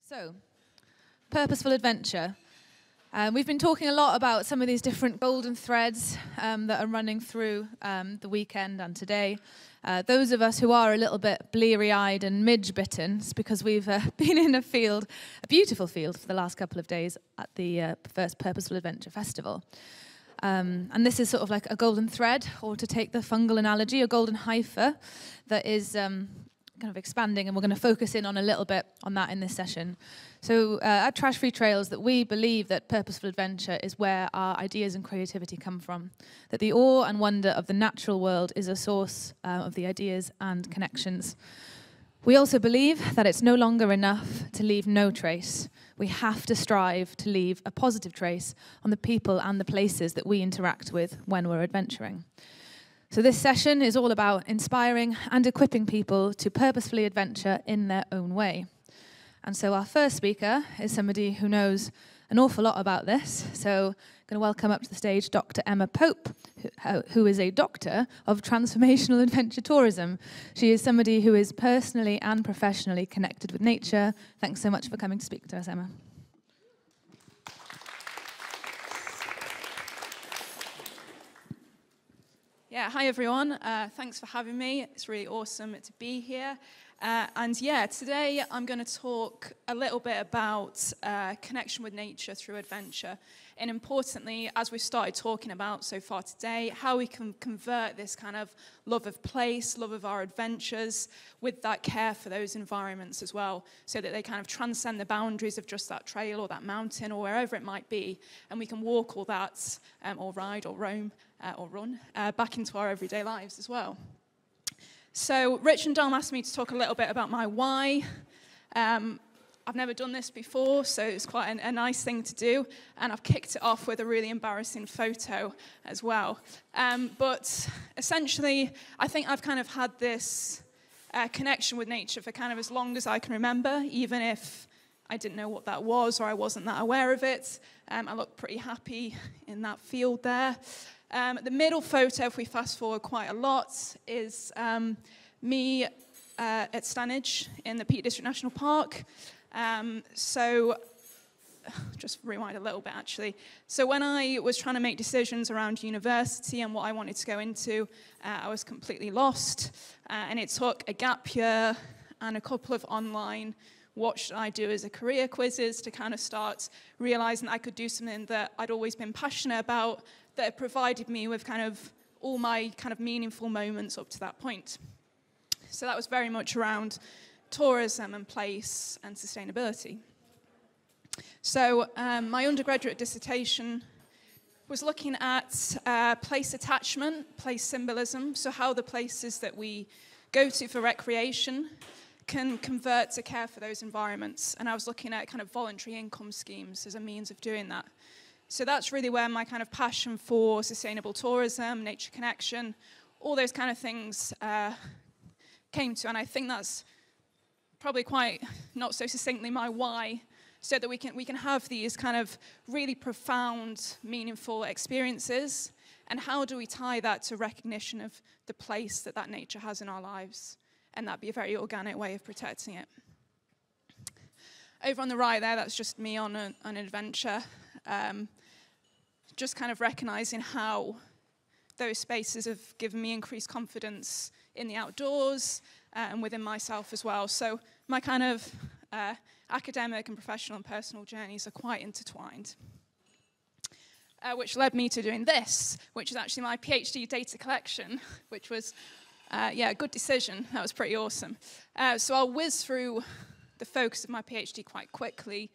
So, Purposeful Adventure. We've been talking a lot about some of these different golden threads that are running through the weekend and today. Those of us who are a little bit bleary-eyed and midge-bitten, it's because we've been in a field, a beautiful field, for the last couple of days at the first Purposeful Adventure Festival. And this is sort of like a golden thread, or to take the fungal analogy, a golden hypha that is kind of expanding, and we're going to focus in on a little bit on that in this session. So at Trash Free Trails, that we believe that Purposeful Adventure is where our ideas and creativity come from, that the awe and wonder of the natural world is a source of the ideas and connections. We also believe that it's no longer enough to leave no trace. We have to strive to leave a positive trace on the people and the places that we interact with when we're adventuring. So this session is all about inspiring and equipping people to purposefully adventure in their own way. And so our first speaker is somebody who knows an awful lot about this. So I'm going to welcome up to the stage Dr. Emma Pope, who is a doctor of Transformational Adventure Tourism. She is somebody who is personally and professionally connected with nature. Thanks so much for coming to speak to us, Emma. Yeah, hi everyone. Thanks for having me. It's really awesome to be here. And yeah, today I'm going to talk a little bit about connection with nature through adventure. And importantly, as we've started talking about so far today, how we can convert this kind of love of place, love of our adventures, with that care for those environments as well, so that they kind of transcend the boundaries of just that trail or that mountain or wherever it might be, and we can walk all that, or ride or roam or run back into our everyday lives as well. So Rich and Dom asked me to talk a little bit about my why. I've never done this before, so it's quite a nice thing to do, and I've kicked it off with a really embarrassing photo as well. But essentially, I think I've kind of had this connection with nature for kind of as long as I can remember, even if I didn't know what that was or I wasn't that aware of it. I look pretty happy in that field there. The middle photo, if we fast forward quite a lot, is me at Stanage in the Peak District National Park. So just rewind a little bit, actually. So when I was trying to make decisions around university and what I wanted to go into, I was completely lost. And it took a gap year and a couple of online what should I do as a career quizzes to kind of start realizing I could do something that I'd always been passionate about, that provided me with kind of all my kind of meaningful moments up to that point. So that was very much around tourism and place and sustainability. So my undergraduate dissertation was looking at place attachment, place symbolism, so how the places that we go to for recreation can convert to care for those environments. And I was looking at kind of voluntary income schemes as a means of doing that. So that's really where my kind of passion for sustainable tourism, nature connection, all those kind of things came to. And I think that's probably quite not so succinctly my why, so that we can have these kind of really profound, meaningful experiences. And how do we tie that to recognition of the place that that nature has in our lives? And that'd be a very organic way of protecting it. Over on the right there, that's just me on an adventure. Just kind of recognizing how those spaces have given me increased confidence in the outdoors and within myself as well. So my kind of academic and professional and personal journeys are quite intertwined. Which led me to doing this, which is actually my PhD data collection, which was, a good decision. That was pretty awesome. So I'll whiz through the focus of my PhD quite quickly,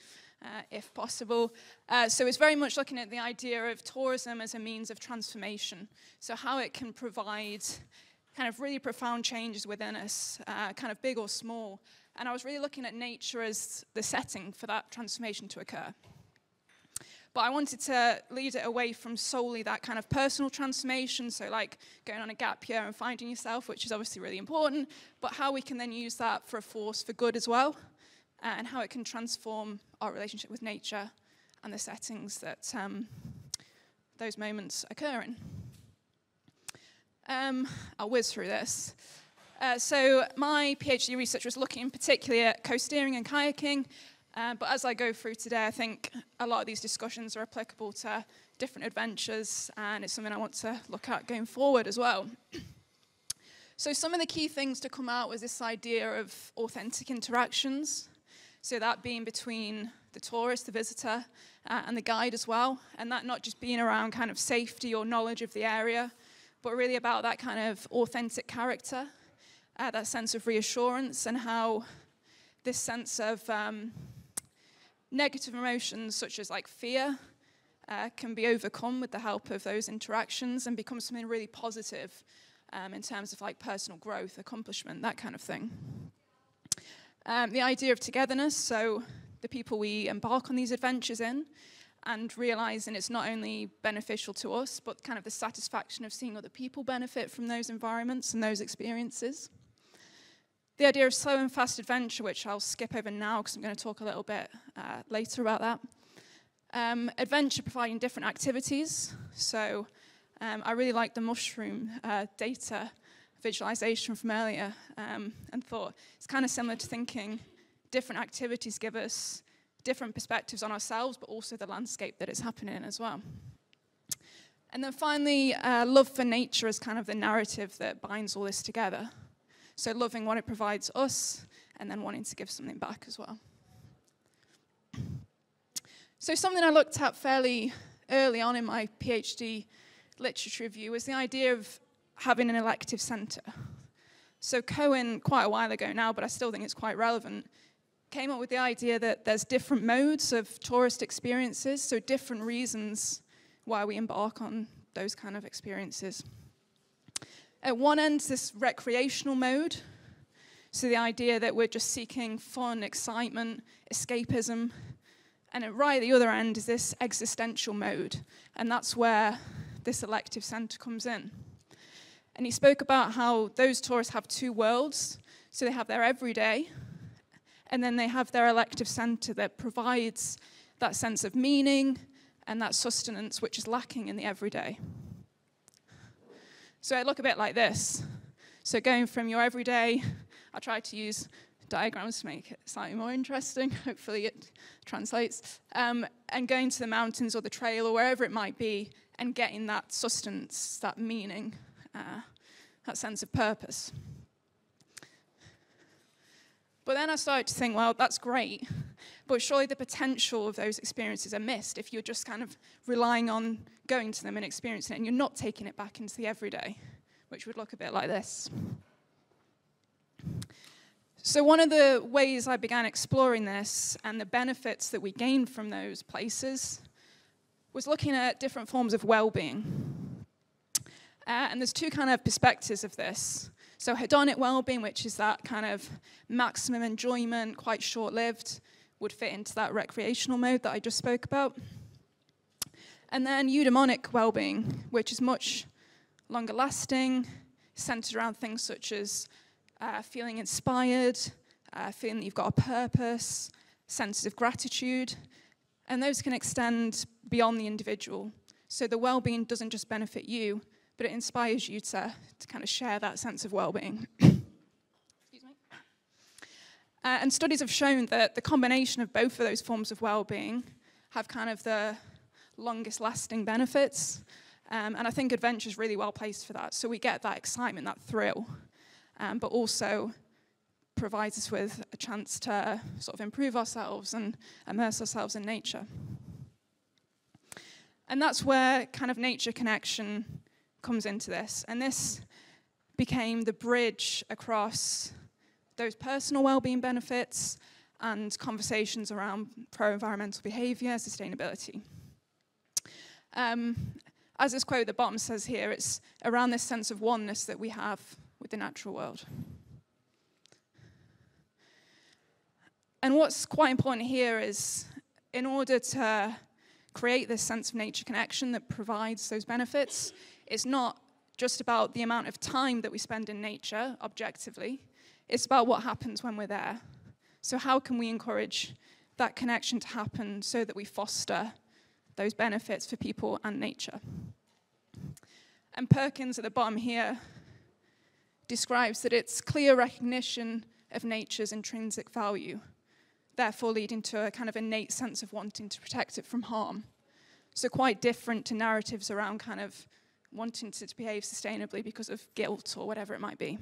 if possible. So it's very much looking at the idea of tourism as a means of transformation. So how it can provide kind of really profound changes within us, kind of big or small. And I was really looking at nature as the setting for that transformation to occur. But I wanted to lead it away from solely that kind of personal transformation, so like going on a gap year and finding yourself, which is obviously really important, but how we can then use that for a force for good as well, and how it can transform our relationship with nature and the settings that those moments occur in. I'll whiz through this. So my PhD research was looking particularly at coast steering and kayaking, But as I go through today, I think a lot of these discussions are applicable to different adventures, and it's something I want to look at going forward as well. So some of the key things to come out was this idea of authentic interactions. So that being between the tourist, the visitor, and the guide as well. And that not just being around kind of safety or knowledge of the area, but really about that kind of authentic character, that sense of reassurance, and how this sense of negative emotions such as like fear can be overcome with the help of those interactions and become something really positive in terms of like personal growth, accomplishment, that kind of thing. The idea of togetherness, so the people we embark on these adventures in, and realizing it's not only beneficial to us, but kind of the satisfaction of seeing other people benefit from those environments and those experiences. The idea of slow and fast adventure, which I'll skip over now because I'm going to talk a little bit later about that. Adventure providing different activities. So I really like the mushroom data visualization from earlier, and thought it's kind of similar to thinking different activities give us different perspectives on ourselves, but also the landscape that it's happening in as well. And then finally, love for nature is kind of the narrative that binds all this together. So loving what it provides us, and then wanting to give something back as well. So something I looked at fairly early on in my PhD literature review was the idea of having an elective centre. So Cohen, quite a while ago now, but I still think it's quite relevant, came up with the idea that there's different modes of tourist experiences, so different reasons why we embark on those kind of experiences. At one end, this recreational mode, so the idea that we're just seeking fun, excitement, escapism, and right at the other end is this existential mode, and that's where this elective centre comes in. And he spoke about how those tourists have two worlds, so they have their everyday, and then they have their elective centre that provides that sense of meaning and that sustenance which is lacking in the everyday. So I look a bit like this. So going from your everyday, I try to use diagrams to make it slightly more interesting, hopefully it translates, and going to the mountains or the trail or wherever it might be and getting that sustenance, that meaning, that sense of purpose. But then I started to think, well, that's great, but surely the potential of those experiences are missed if you're just kind of relying on going to them and experiencing it, and you're not taking it back into the everyday, which would look a bit like this. So one of the ways I began exploring this and the benefits that we gained from those places was looking at different forms of well-being. And there's two kind of perspectives of this. So hedonic well-being, which is that kind of maximum enjoyment, quite short-lived, would fit into that recreational mode that I just spoke about. And then eudaimonic well-being, which is much longer lasting, centered around things such as feeling inspired, feeling that you've got a purpose, senses of gratitude, and those can extend beyond the individual. So the well-being doesn't just benefit you, but it inspires you to kind of share that sense of well-being. Excuse me. And studies have shown that the combination of both of those forms of well-being have kind of the longest lasting benefits. And I think adventure is really well placed for that. So we get that excitement, that thrill, but also provides us with a chance to sort of improve ourselves and immerse ourselves in nature. And that's where kind of nature connection comes into this. And this became the bridge across those personal well-being benefits and conversations around pro-environmental behavior, sustainability. As this quote at the bottom says here, it's around this sense of oneness that we have with the natural world. And what's quite important here is, in order to create this sense of nature connection that provides those benefits, it's not just about the amount of time that we spend in nature, objectively. It's about what happens when we're there. So how can we encourage that connection to happen so that we foster those benefits for people and nature? And Perkins at the bottom here describes that it's clear recognition of nature's intrinsic value therefore leading to a kind of innate sense of wanting to protect it from harm. So quite different to narratives around kind of wanting to behave sustainably because of guilt or whatever it might be.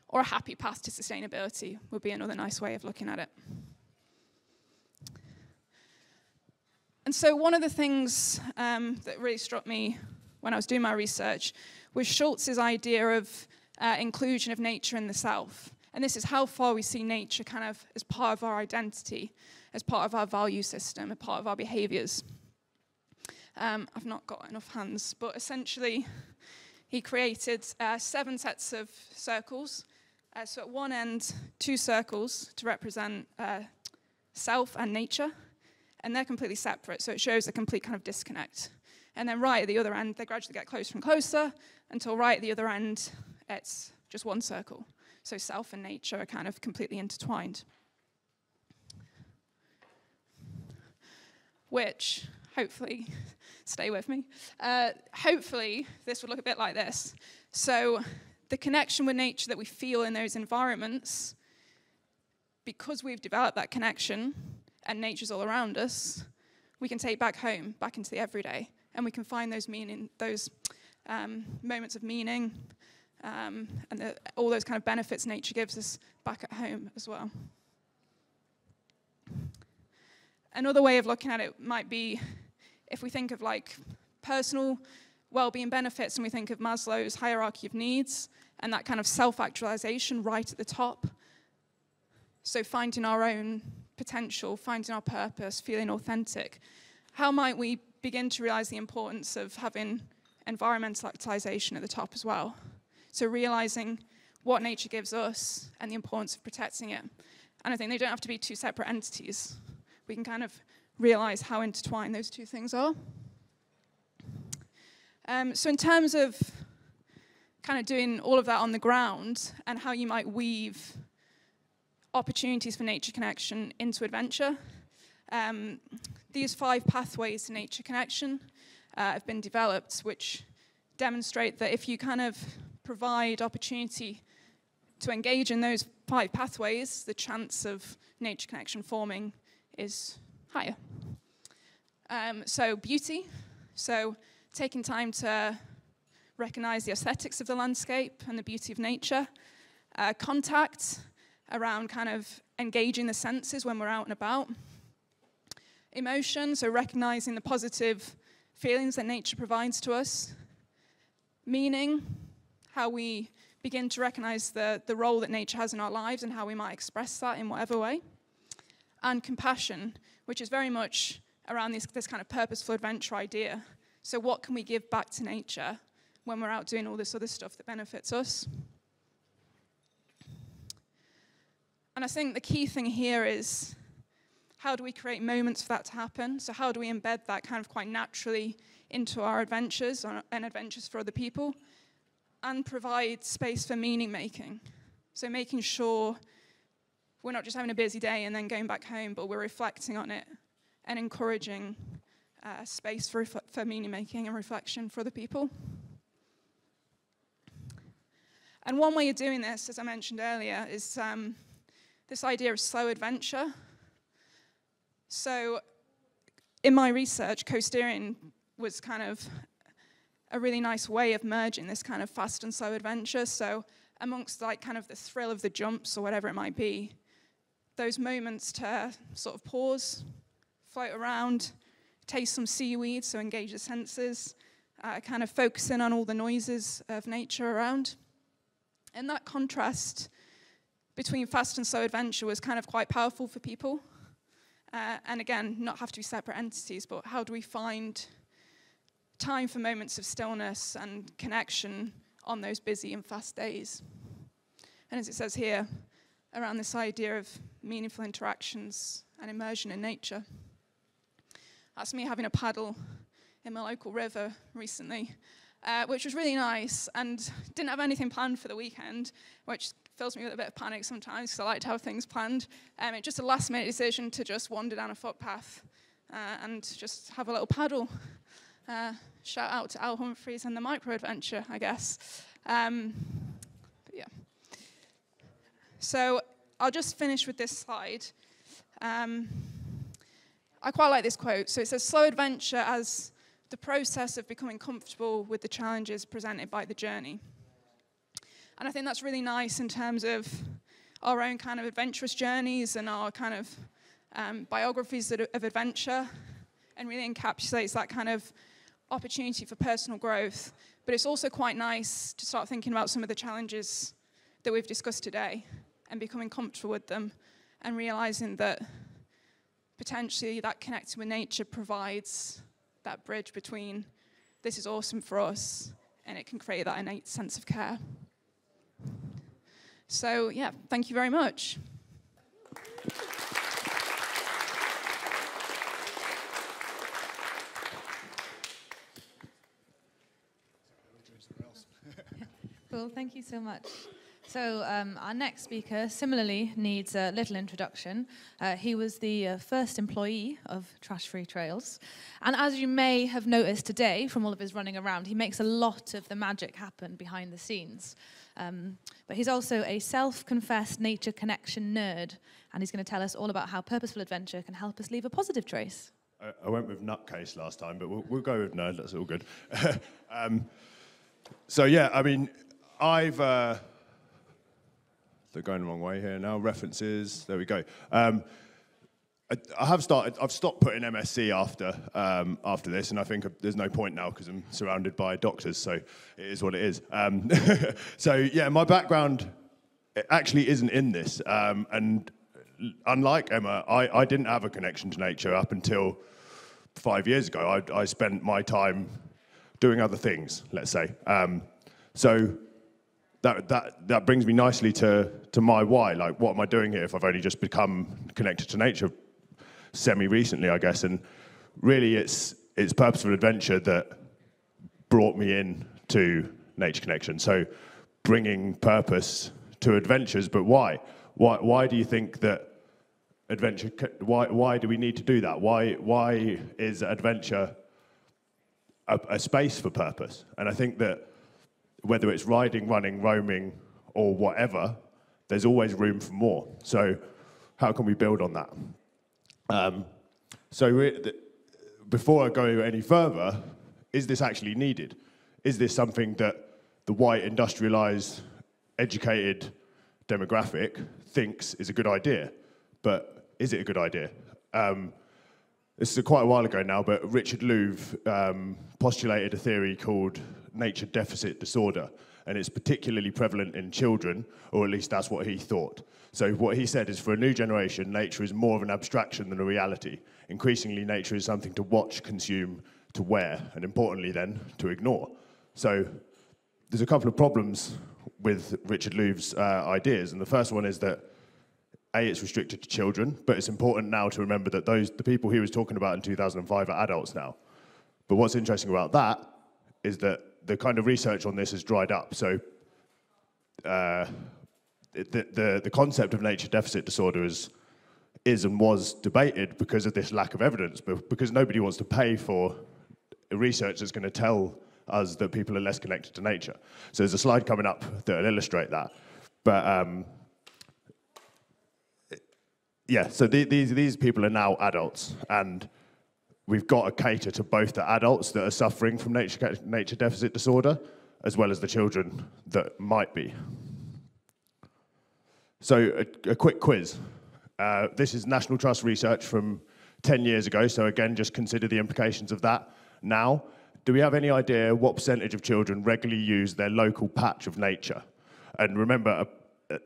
Or a happy path to sustainability would be another nice way of looking at it. And so one of the things that really struck me when I was doing my research was Schultz's idea of inclusion of nature in the self. And this is how far we see nature kind of as part of our identity, as part of our value system, a part of our behaviors. I've not got enough hands, but essentially he created 7 sets of circles. So at one end, 2 circles to represent self and nature, and they're completely separate, so it shows a complete kind of disconnect. And then right at the other end, they gradually get closer and closer, until right at the other end, it's just one circle. So self and nature are kind of completely intertwined. Which, hopefully, stay with me, hopefully this would look a bit like this. So the connection with nature that we feel in those environments, because we've developed that connection and nature's all around us, we can take back home, back into the everyday, and we can find those moments of meaning and all those kind of benefits nature gives us back at home as well. Another way of looking at it might be if we think of like personal well-being benefits and we think of Maslow's hierarchy of needs and that kind of self-actualization right at the top. So finding our own potential, finding our purpose, feeling authentic. How might we begin to realize the importance of having environmental actualization at the top as well? So realizing what nature gives us and the importance of protecting it. And I think they don't have to be 2 separate entities. We can kind of realize how intertwined those 2 things are. So in terms of kind of doing all of that on the ground and how you might weave opportunities for nature connection into adventure, these 5 pathways to nature connection have been developed, which demonstrate that if you kind of provide opportunity to engage in those 5 pathways, the chance of nature connection forming is higher. So beauty, so taking time to recognize the aesthetics of the landscape and the beauty of nature. Contact, around kind of engaging the senses when we're out and about. Emotion, so recognizing the positive feelings that nature provides to us. Meaning, how we begin to recognize the role that nature has in our lives and how we might express that in whatever way. And compassion, which is very much around this kind of purposeful adventure idea. So what can we give back to nature when we're out doing all this other stuff that benefits us? And I think the key thing here is, how do we create moments for that to happen? So how do we embed that kind of quite naturally into our adventures and adventures for other people, and provide space for meaning making? So making sure we're not just having a busy day and then going back home, but we're reflecting on it and encouraging space for meaning making and reflection for other people. And one way of doing this, as I mentioned earlier, is this idea of slow adventure. So in my research, co-steering was kind of a really nice way of merging this kind of fast and slow adventure. So amongst like kind of the thrill of the jumps or whatever it might be, those moments to sort of pause, float around, taste some seaweed, so engage the senses, kind of focus in on all the noises of nature around. And that contrast between fast and slow adventure was kind of quite powerful for people. And again, not have to be separate entities, but how do we find time for moments of stillness and connection on those busy and fast days? And as it says here, around this idea of meaningful interactions and immersion in nature. That's me having a paddle in my local river recently, which was really nice, and didn't have anything planned for the weekend, which fills me with a bit of panic sometimes, because I like to have things planned. It's just a last-minute decision to just wander down a footpath and just have a little paddle. Shout out to Al Humphreys and the micro-adventure, I guess. But yeah. So I'll just finish with this slide. I quite like this quote. So it says, slow adventure as the process of becoming comfortable with the challenges presented by the journey. And I think that's really nice in terms of our own kind of adventurous journeys and our kind of biographies of adventure, and really encapsulates that kind of opportunity for personal growth. But it's also quite nice to start thinking about some of the challenges that we've discussed today and becoming comfortable with them and realizing that potentially that connecting with nature provides that bridge between this is awesome for us and it can create that innate sense of care. So yeah, thank you very much. Cool, thank you so much. So our next speaker similarly needs a little introduction. He was the first employee of Trash Free Trails. And as you may have noticed today from all of his running around, he makes a lot of the magic happen behind the scenes. But he's also a self-confessed nature connection nerd, and he's going to tell us all about how Purposeful Adventure can help us leave a positive trace. I went with nutcase last time, but we'll go with nerd, that's all good. So yeah, I mean, they're going the wrong way here now. References. There we go. I've stopped putting MSc after this, and I think there's no point now because I'm surrounded by doctors, so it is what it is. So yeah, my background actually isn't in this, and unlike Emma, I didn't have a connection to nature up until 5 years ago. I spent my time doing other things, let's say. So that brings me nicely to my why. Like, what am I doing here if I've only just become connected to nature semi-recently, I guess? And really, it's Purposeful Adventure that brought me in to nature connection. So bringing purpose to adventures, but why? Why do you think that adventure? Why do we need to do that? Why is adventure a space for purpose? And I think that whether it's riding, running, roaming, or whatever, there's always room for more. So how can we build on that? Before I go any further, is this actually needed? Is this something that the white, industrialized, educated demographic thinks is a good idea? But is it a good idea? This is quite a while ago now, but Richard Louv postulated a theory called nature deficit disorder, and it's particularly prevalent in children, or at least that's what he thought. So what he said is, for a new generation, nature is more of an abstraction than a reality. Increasingly, nature is something to watch, consume, to wear, and importantly then, to ignore. So there's a couple of problems with Richard Louv's ideas, and the first one is that it's restricted to children, but it's important now to remember that the people he was talking about in 2005 are adults now. But what's interesting about that is that the kind of research on this has dried up. So the concept of nature deficit disorder is and was debated because of this lack of evidence, but because nobody wants to pay for research that's going to tell us that people are less connected to nature. So there's a slide coming up that will illustrate that. But yeah, so these people are now adults, and we've got to cater to both the adults that are suffering from nature deficit disorder, as well as the children that might be. So a quick quiz. This is National Trust research from 10 years ago, so again, just consider the implications of that now. Do we have any idea what percentage of children regularly use their local patch of nature? And remember,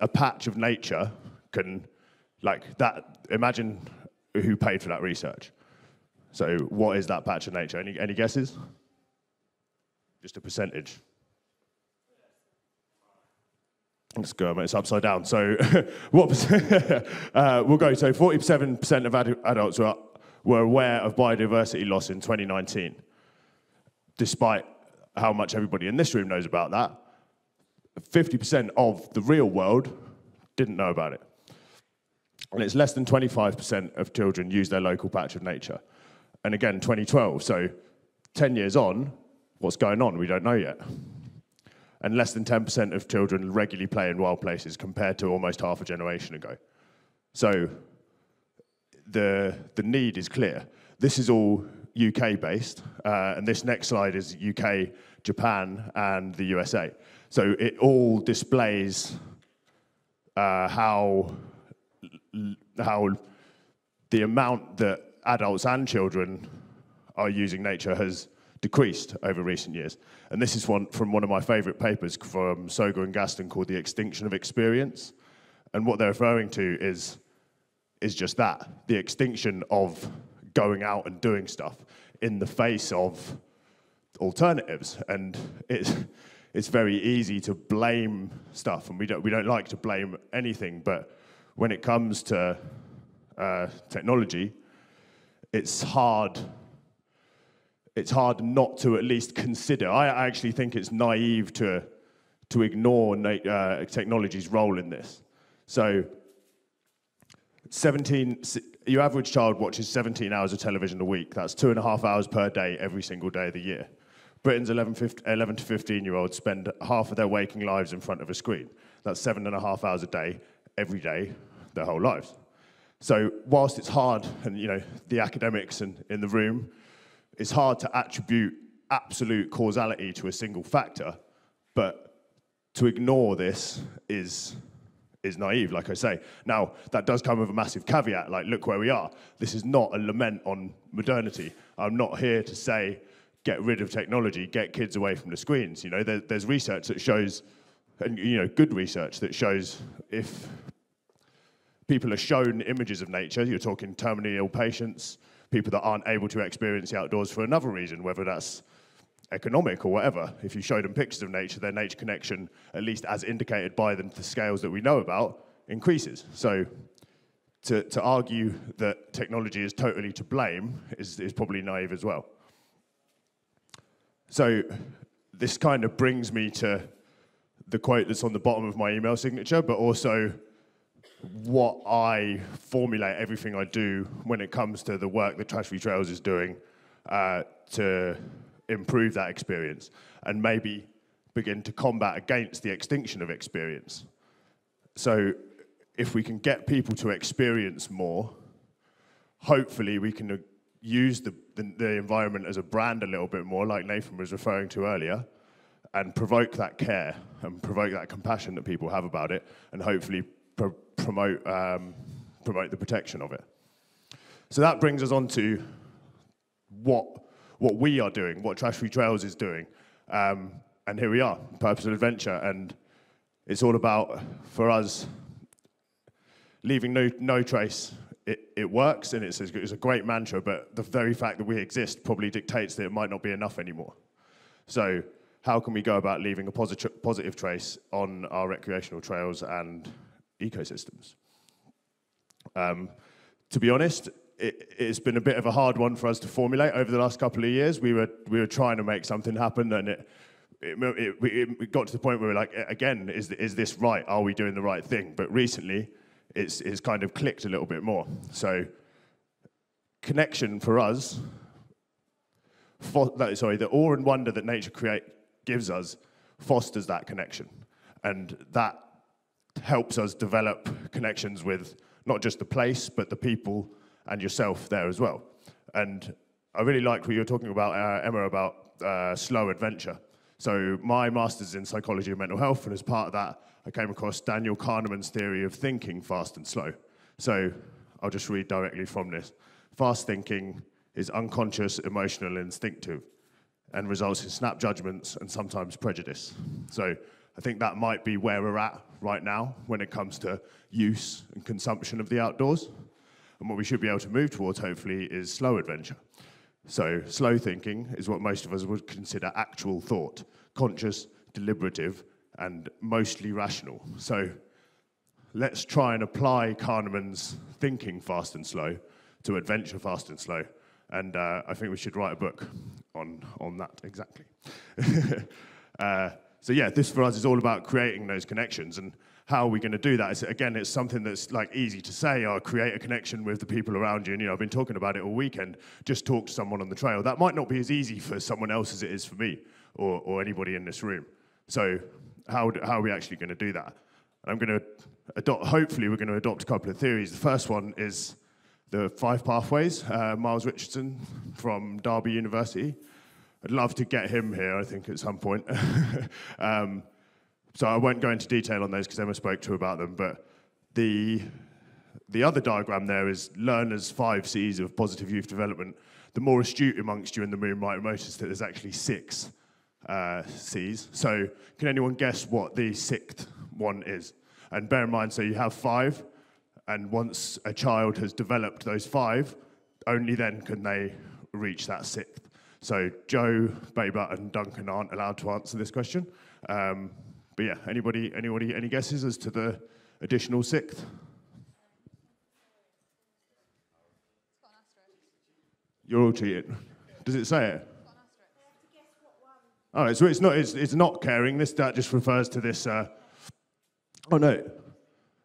a patch of nature can, like that, imagine who paid for that research. So what is that patch of nature? Any guesses? Just a percentage. Let's go, it's upside down. So what percent? We'll go. So 47% of adults were aware of biodiversity loss in 2019. Despite how much everybody in this room knows about that, 50% of the real world didn't know about it. And it's less than 25% of children use their local patch of nature. And again, 2012, so 10 years on, what's going on? We don't know yet. and less than 10% of children regularly play in wild places compared to almost half a generation ago. So the need is clear. This is all UK based, and this next slide is UK, Japan, and the USA. So it all displays how the amount that adults and children are using nature has decreased over recent years. And this is from one of my favorite papers from Soga and Gaston called The Extinction of Experience. And what they're referring to is just that, the extinction of going out and doing stuff in the face of alternatives. And it's very easy to blame stuff, and we don't like to blame anything, but when it comes to technology, it's hard not to at least consider. I actually think it's naive to ignore technology's role in this. So your average child watches 17 hours of television a week. That's 2.5 hours per day, every single day of the year. Britain's 11 to 15-year-olds spend half of their waking lives in front of a screen. That's 7.5 hours a day, every day, their whole lives. So whilst it's hard, and the academics in the room, it's hard to attribute absolute causality to a single factor, but to ignore this is naive, like I say. Now, that does come with a massive caveat, like, look where we are. This is not a lament on modernity. I'm not here to say, get rid of technology, get kids away from the screens. There's research that shows, and good research that shows if people are shown images of nature, you're talking terminally ill patients, people that aren't able to experience the outdoors for another reason, whether that's economic or whatever. If you show them pictures of nature, their nature connection, at least as indicated by the scales that we know about, increases. So to argue that technology is totally to blame is probably naive as well. So this kind of brings me to the quote that's on the bottom of my email signature, but also what I formulate everything I do when it comes to the work that Trash Free Trails is doing to improve that experience and maybe begin to combat against the extinction of experience. So if we can get people to experience more, hopefully we can use the environment as a brand a little bit more, like Nathan was referring to earlier, and provoke that care and provoke that compassion that people have about it, and hopefully promote the protection of it. So that brings us on to what we are doing, what Trash Free Trails is doing. And here we are, Purposeful Adventure, and it's all about, for us, leaving no trace. It works, and it's a great mantra, but the very fact that we exist probably dictates that it might not be enough anymore. So how can we go about leaving a positive trace on our recreational trails and ecosystems? To be honest, it's been a bit of a hard one for us to formulate over the last couple of years. We were trying to make something happen, and it got to the point where we were like, again, is this right? Are we doing the right thing? But recently, it's kind of clicked a little bit more. So connection for us, the awe and wonder that nature gives us fosters that connection. And that helps us develop connections with not just the place, but the people and yourself there as well. And I really liked what you were talking about, Emma, about slow adventure. So my master's in psychology and mental health, and as part of that, I came across Daniel Kahneman's theory of thinking fast and slow. So I'll just read directly from this. Fast thinking is unconscious, emotional, and instinctive, and results in snap judgments and sometimes prejudice. So I think that might be where we're at right now when it comes to use and consumption of the outdoors. And what we should be able to move towards, hopefully, is slow adventure. So slow thinking is what most of us would consider actual thought, conscious, deliberative, and mostly rational. So let's try and apply Kahneman's thinking fast and slow to adventure fast and slow. And I think we should write a book on that exactly. So yeah, this for us is all about creating those connections. And how are we going to do that? It's something that's like easy to say, create a connection with the people around you. And I've been talking about it all weekend. Just talk to someone on the trail. That might not be as easy for someone else as it is for me or anybody in this room. So how are we actually going to do that? And I'm going to hopefully we're going to adopt a couple of theories. The first one is the 5 pathways, Miles Richardson from Derby University. I'd love to get him here, I think, at some point. So I won't go into detail on those because Emma spoke to about them, but the other diagram there is learners' 5 C's of positive youth development. The more astute amongst you in the room might notice that there's actually 6 C's. So can anyone guess what the 6th one is? And bear in mind, so you have 5, and once a child has developed those 5, only then can they reach that 6th. So Joe, Baber, and Duncan aren't allowed to answer this question. But yeah, anybody, any guesses as to the additional 6th? You're all cheating. Does it say it? All right, so it's not caring. That just refers to this. Oh no.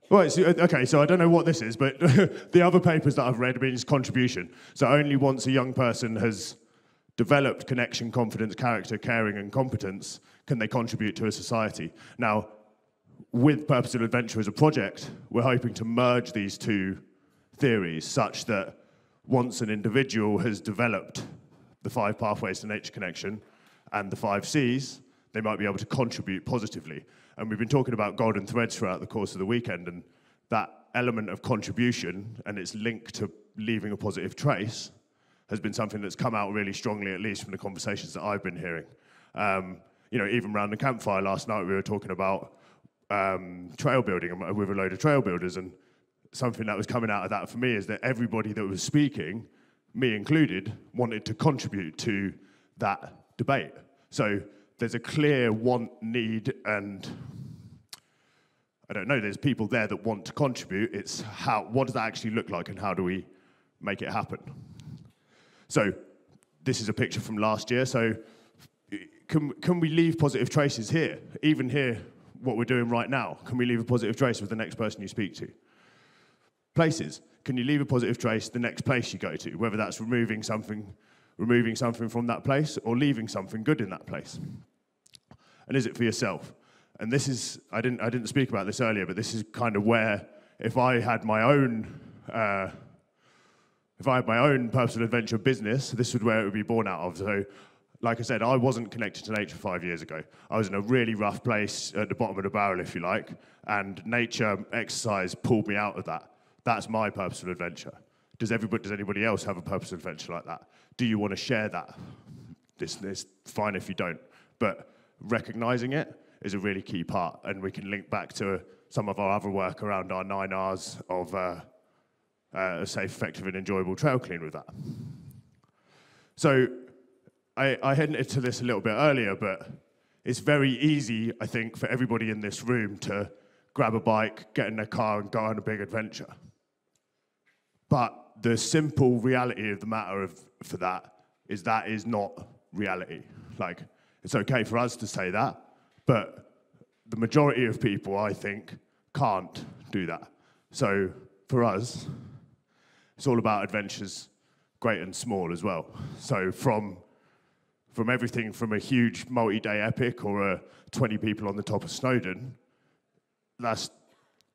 Right. So, okay. So I don't know what this is, but the other papers that I've read means contribution. So only once a young person has developed connection, confidence, character, caring, and competence can they contribute to a society. Now, with Purposeful Adventure as a project, we're hoping to merge these 2 theories such that once an individual has developed the 5 pathways to nature connection and the 5 C's, they might be able to contribute positively. And we've been talking about golden threads throughout the course of the weekend, and that element of contribution and its link to leaving a positive trace has been something that's come out really strongly, at least from the conversations that I've been hearing. Even around the campfire last night, we were talking about trail building with a load of trail builders, and something that was coming out of that for me is that everybody that was speaking, me included, wanted to contribute to that debate. So there's a clear want, need, and I don't know, there's people there that want to contribute. It's what does that actually look like and how do we make it happen? So this is a picture from last year. So can we leave positive traces here? Even here, what we're doing right now, can we leave a positive trace with the next person you speak to? Places, can you leave a positive trace the next place you go to, whether that's removing something from that place or leaving something good in that place? And is it for yourself? And this is, I didn't speak about this earlier, but this is kind of where if I had my own Purposeful Adventure business, this is where it would be born out of. So, like I said, I wasn't connected to nature 5 years ago. I was in a really rough place at the bottom of the barrel, if you like, and nature, exercise pulled me out of that. That's my Purposeful Adventure. Does anybody else have a Purposeful Adventure like that? Do you want to share that? It's fine if you don't, but recognizing it is a really key part, and we can link back to some of our other work around our 9 R's of a safe, effective, and enjoyable trail clean with that. So I hinted to this a little bit earlier, but it's very easy, I think, for everybody in this room to grab a bike, get in their car, and go on a big adventure. But the simple reality of the matter for that is not reality. Like, it's okay for us to say that, but the majority of people, I think, can't do that. So for us, it's all about adventures, great and small as well. So from everything from a huge multi-day epic or a 20 people on the top of Snowdon, that's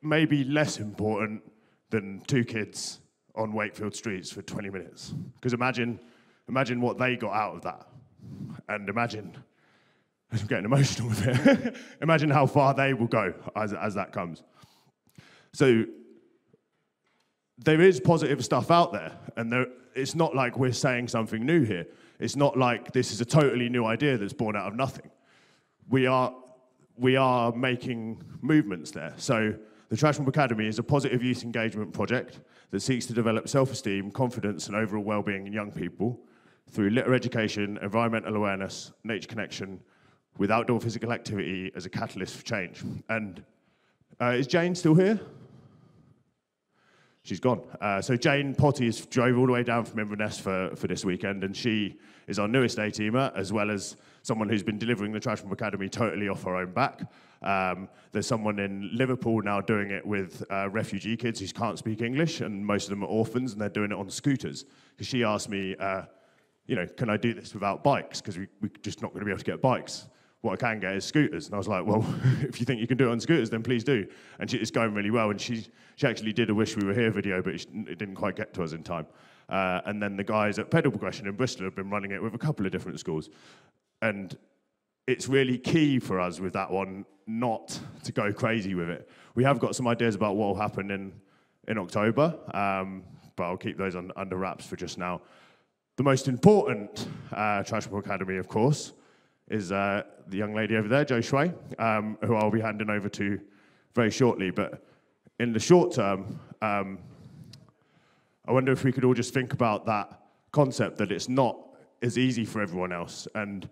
maybe less important than 2 kids on Wakefield streets for 20 minutes. Because imagine what they got out of that. And imagine, I'm getting emotional with it, imagine how far they will go as that comes. So there is positive stuff out there, and it's not like we're saying something new here. It's not like this is a totally new idea that's born out of nothing. We are making movements there. So the Transformational Academy is a positive youth engagement project that seeks to develop self-esteem, confidence, and overall well-being in young people through litter education, environmental awareness, nature connection, with outdoor physical activity as a catalyst for change. And is Jane still here? She's gone. So Jane Potty drove all the way down from Inverness for this weekend, and she is our newest A-teamer, as well as someone who's been delivering the Transformational Academy totally off her own back. There's someone in Liverpool now doing it with refugee kids who can't speak English, and most of them are orphans, and they're doing it on scooters. Because she asked me, can I do this without bikes? Because we're just not going to be able to get bikes. what I can get is scooters. And I was like, well, if you think you can do it on scooters, then please do. And it's going really well. And she actually did a Wish We Were Here video, but it didn't quite get to us in time. And then the guys at Pedal Progression in Bristol have been running it with a couple of different schools. And it's really key for us with that one not to go crazy with it. We have got some ideas about what will happen in October, but I'll keep those under wraps for just now. The most important Transformational Academy, of course, is the young lady over there, Jo Shui, who I'll be handing over to very shortly. But in the short term, I wonder if we could all just think about that concept that it's not as easy for everyone else, and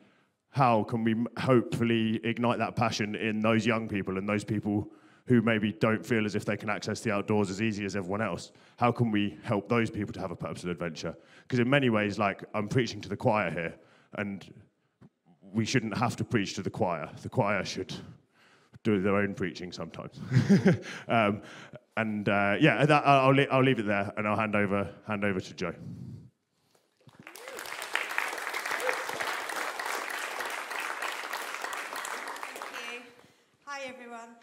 how can we hopefully ignite that passion in those young people and those people who maybe don't feel as if they can access the outdoors as easy as everyone else. How can we help those people to have a purposeful adventure? Because in many ways, like, I'm preaching to the choir here, and we shouldn't have to preach to the choir. The choir should do their own preaching sometimes. Yeah, I'll leave it there, and I'll hand over to Jo. Hi everyone.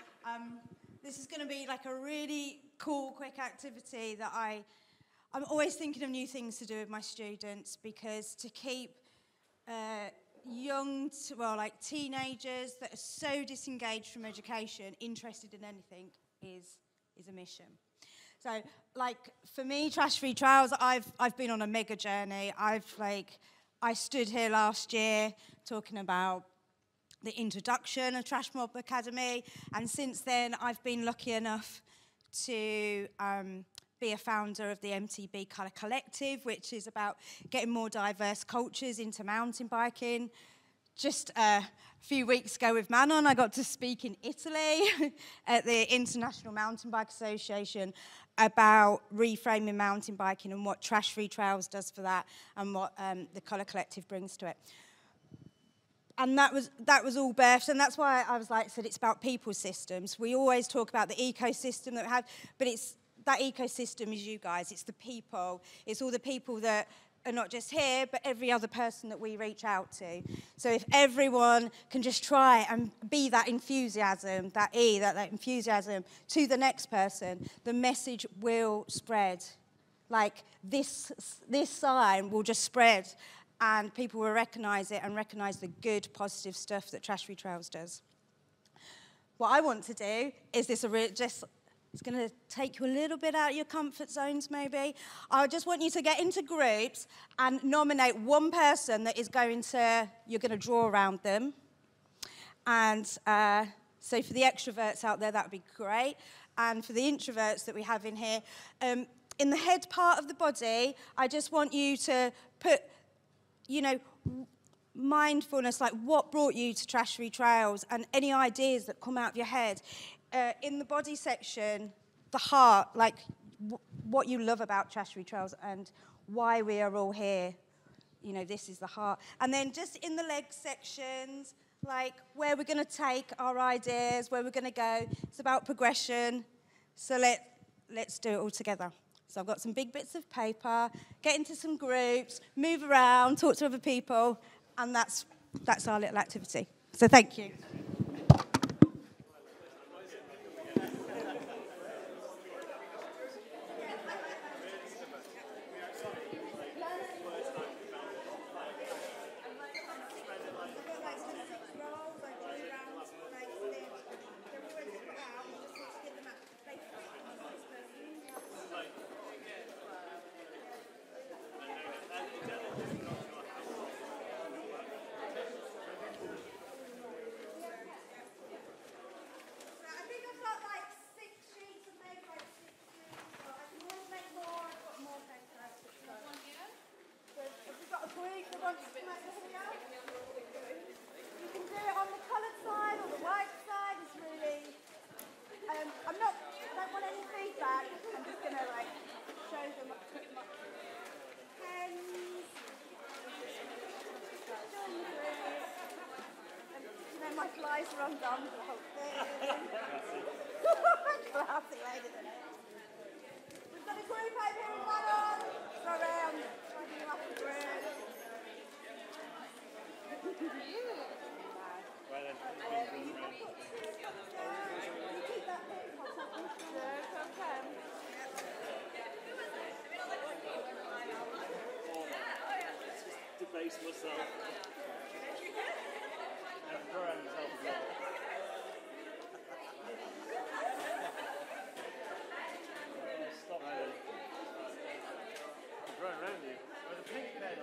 This is going to be like a really cool, quick activity that I'm always thinking of new things to do with my students, because to keep teenagers that are so disengaged from education interested in anything is a mission. So, like, for me, Trash Free Trails, I've been on a mega journey. I stood here last year talking about the introduction of Trash Mob Academy, and since then I've been lucky enough to be a founder of the MTB Colour Collective, which is about getting more diverse cultures into mountain biking. Just a few weeks ago with Manon, I got to speak in Italy at the International Mountain Bike Association about reframing mountain biking and what Trash Free Trails does for that, and what the Colour Collective brings to it. And that was all birthed, and that's why I said it's about people systems. We always talk about the ecosystem that we have, but that ecosystem is you guys. It's the people. It's all the people that are not just here, but every other person that we reach out to. So if everyone can just try and be that enthusiasm, that enthusiasm to the next person, the message will spread. Like, this sign will just spread, and people will recognise it and recognise the good, positive stuff that Trash Free Trails does. What I want to do is it's going to take you a little bit out of your comfort zones, maybe. I just want you to get into groups and nominate one person that is you're going to draw around them. And so for the extroverts out there, that would be great. And for the introverts that we have in here, in the head part of the body, I just want you to put, mindfulness, like what brought you to Trash Free Trails, and any ideas that come out of your head. In the body section, the heart, like what you love about Trash Free Trails and why we are all here. This is the heart. And then just in the leg sections, like where we're going to take our ideas, where we're going to go. It's about progression. So let's do it all together. So I've got some big bits of paper, get into some groups, move around, talk to other people, and that's our little activity. So thank you. My flies are undone for the whole thing. Classy lady, isn't it? We've got a group over here in Manon. Sorry, I'm trying you up a group. Debase myself. And throwing myself as well. Stop there. I'm throwing around you. With a pink pen.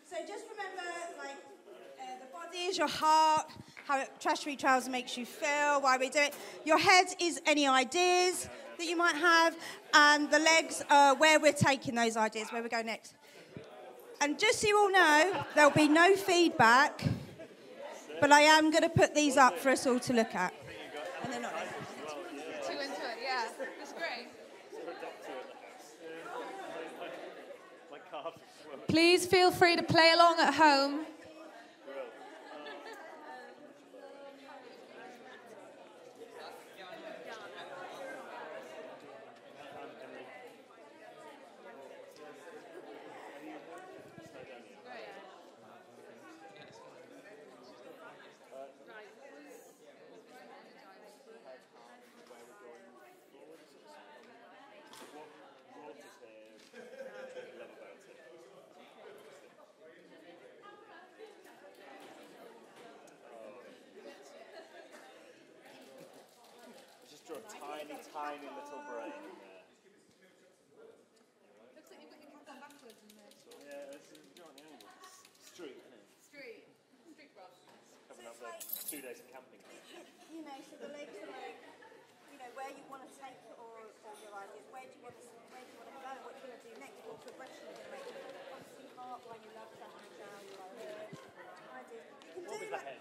So just remember, like, the body is your heart, how Trash Free Trials makes you feel, why we do it. Your head is any ideas that you might have, and the legs are where we're taking those ideas, where we go next. And just so you all know, there'll be no feedback, but I am going to put these up for us all to look at. And they're not there. Too into it, yeah. It's great. Please feel free to play along at home. A tiny, tiny little brain in there. Looks like you've got your cap on backwards in there. Yeah, this is on the angle. Street, isn't it? Street cross. Coming up there, 2 days of camping. You know, so the legs are like, you know, where you want to take all your ideas, where do you want to go, what do you want to do next, what progression are you going to make. Obviously, heart, why you love that, ideas. You can What do was the like, head?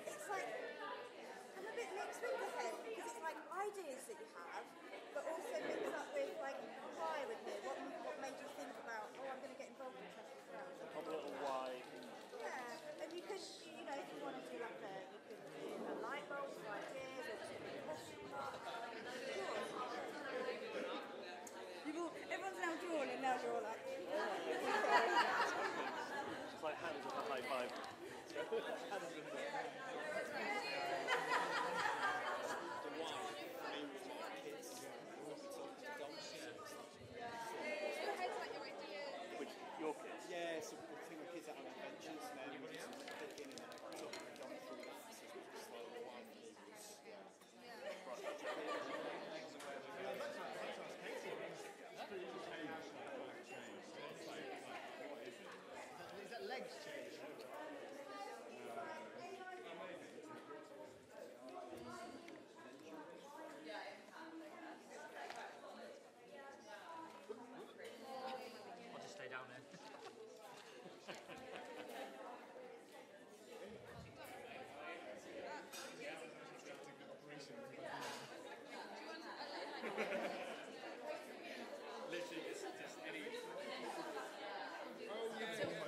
it's like, I'm a bit mixed with the head, because it's like ideas that you have, but also mixed up with like, why with me, what made you think about, oh, I'm going to get involved in Trash Free Trials. A little wide. Yeah, and you could, you know, if you want to do like you could do a light bulb for ideas, or just a question mark. Everyone's now drawn, and now you're all like, It's like hands with a high five. Which, your kids? Yeah, so the thing with kids that have adventures, and then we just pick in and then gone through that, so it's just like one Is that legs change? I'll just stay down there.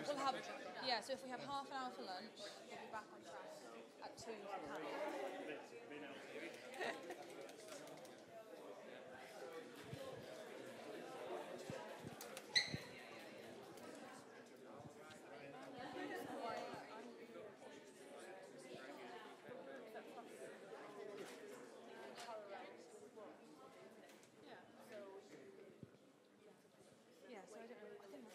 We'll have, so if we have half an hour for lunch, we'll be back on track at 2 for panel. Yeah, so I don't know. I think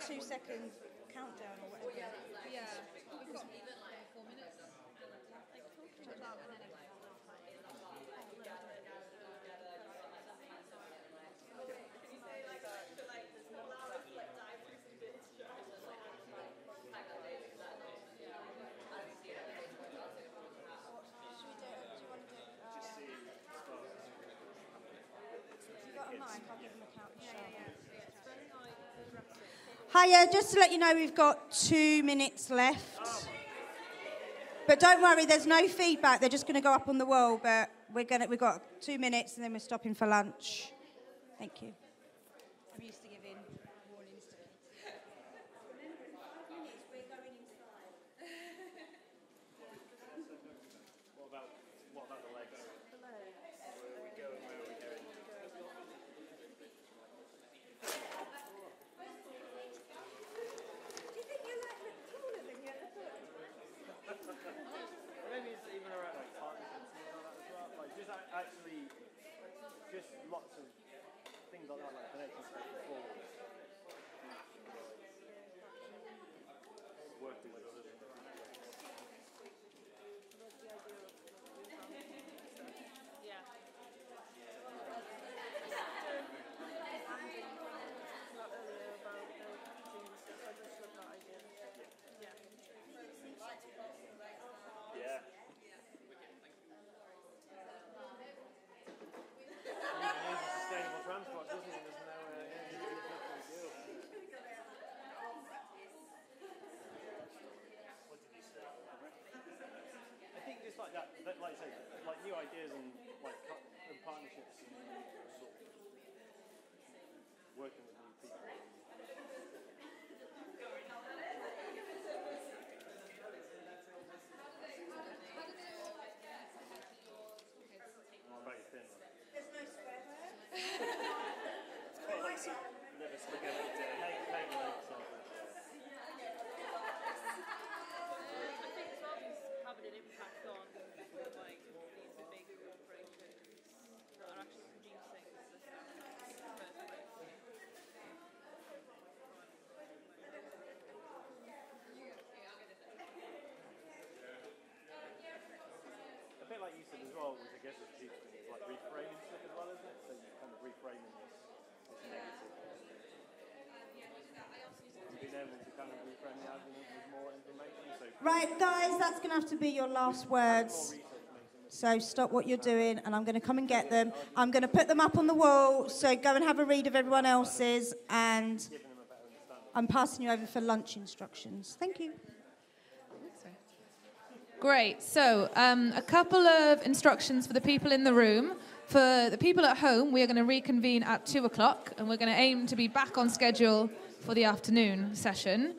2-second countdown or whatever. Yeah. Hiya, just to let you know, we've got 2 minutes left. But don't worry, there's no feedback. They're just going to go up on the wall. But we've got 2 minutes, and then we're stopping for lunch. Thank you. I'm used to giving warnings to kids. Remember, in 5 minutes, we're going inside. What about the legs? Where are we going? Where are we going? Maybe it's even around like partnerships and all that as well. Like just actually, just lots of things like that, like connecting stuff forward. Working with others. Yeah. Use sustainable transport, doesn't it? There's no What did you say? I think just like that, like I say, like new ideas and like and partnerships and sort of working with new people. There's no swear word. It's quite like some never speak every day. Hang like something. I think as well as having an impact on like these big corporations that are actually producing this stuff in the first place. A bit like you said as well, which I guess is a huge thing, is like reframing stuff as well, isn't it? So you're kind of reframing this negative. And being able to kind of reframe the argument with more information. So Right, guys, that's going to have to be your last words. So stop what you're doing, and I'm going to come and get them. I'm going to put them up on the wall, so go and have a read of everyone else's, and I'm passing you over for lunch instructions. Thank you. Great. So a couple of instructions for the people in the room. For the people at home, we are going to reconvene at 2 o'clock, and we're going to aim to be back on schedule for the afternoon session.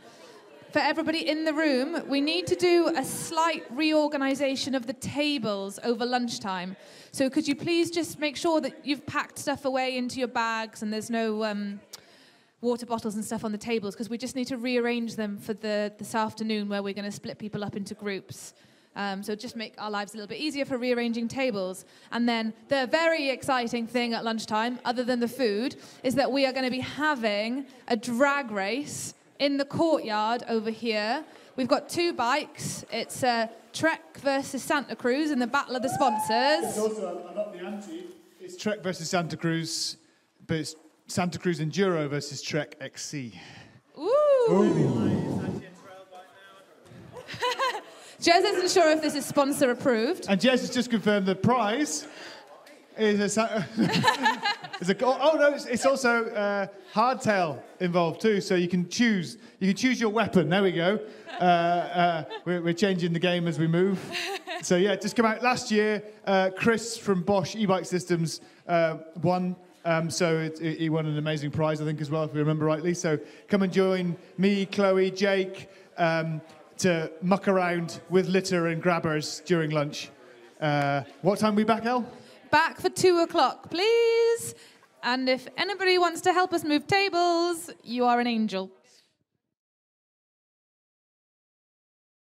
For everybody in the room, we need to do a slight reorganisation of the tables over lunchtime. So could you please just make sure that you've packed stuff away into your bags and there's no water bottles and stuff on the tables, because we just need to rearrange them for this afternoon where we're going to split people up into groups. So just make our lives a little bit easier for rearranging tables. And then the very exciting thing at lunchtime, other than the food, is that we are going to be having a drag race in the courtyard over here. We've got 2 bikes. It's Trek versus Santa Cruz in the Battle of the Sponsors. It's also, I'm not the anti, it's Trek versus Santa Cruz, but it's Santa Cruz Enduro versus Trek XC. Ooh! Jez isn't sure if this is sponsor approved. And Jez has just confirmed the prize is a... it's also hardtail involved too, so you can choose your weapon. There we go. We're changing the game as we move. So yeah, just come out. Last year, Chris from Bosch e-bike systems won. So he won an amazing prize, I think, as well, if we remember rightly. So come and join me, Chloe, Jake, to muck around with litter and grabbers during lunch. What time are we back, El? Back for 2 o'clock, please. And if anybody wants to help us move tables, you are an angel.